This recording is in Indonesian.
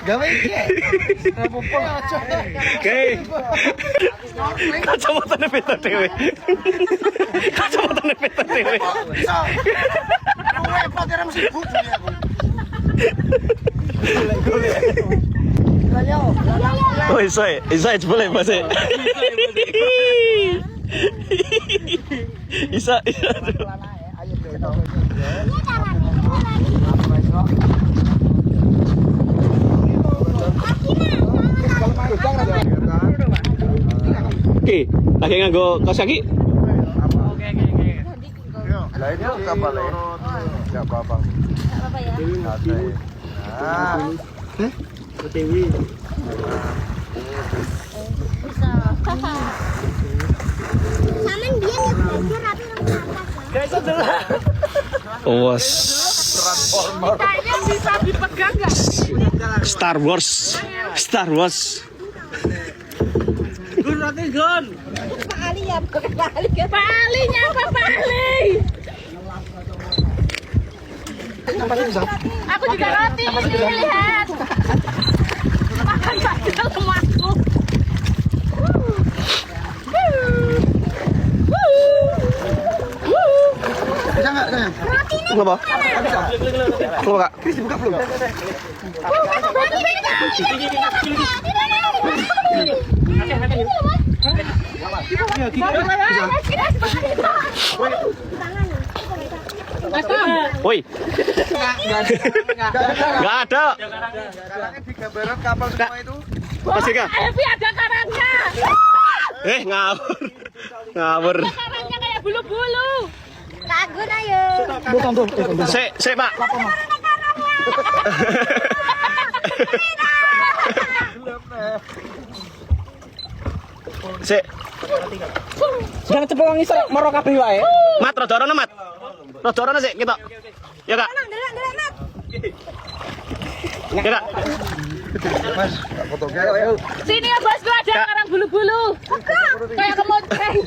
Gawe iki. Rapopo aja. Oke. Kacamatane beda dhewe. Kacamatane beda dhewe. Kowe pakai rem sing budu aku. Oh, iso boleh Mas. Isa. Oke, lagi nganggo kaos kaki. Oke. Lah itu kapal ya. Enggak apa-apa. Enggak apa-apa ya. Nah. Dewi. Bisa. Samen biyen ya belajar tapi Guys, adalah Was. transformer. Kayaknya bisa dipegang nggak? Star Wars. Gun nanti Gun. Pak Ali ya, bukan Pak Ali kan. Pak Ali nyapa Pak Ali. Aku juga roti ini lihat. Makan saja rumahku. Bisa enggak, sayang? Kenapa? Bisa. Kenapa, Kak? Kris dibuka belum? Woi, Enggak ada. nggak ada. Karangnya di gambaran kapal semua itu. Masih Kak? Evi ada karangnya. Ngawur. Karangnya kayak bulu-bulu. Kagun ayo. Sik, Pak. Sik. Jangan cepet ngisor moro kabeh wae. Mat, rada rono, Mat. Rada rono sik, kita. Ya, Kak. Delok Mat. Ya, Kak. Mas, foto ayo. Sini ya bosku ada karang bulu-bulu. Kayak kemonceng.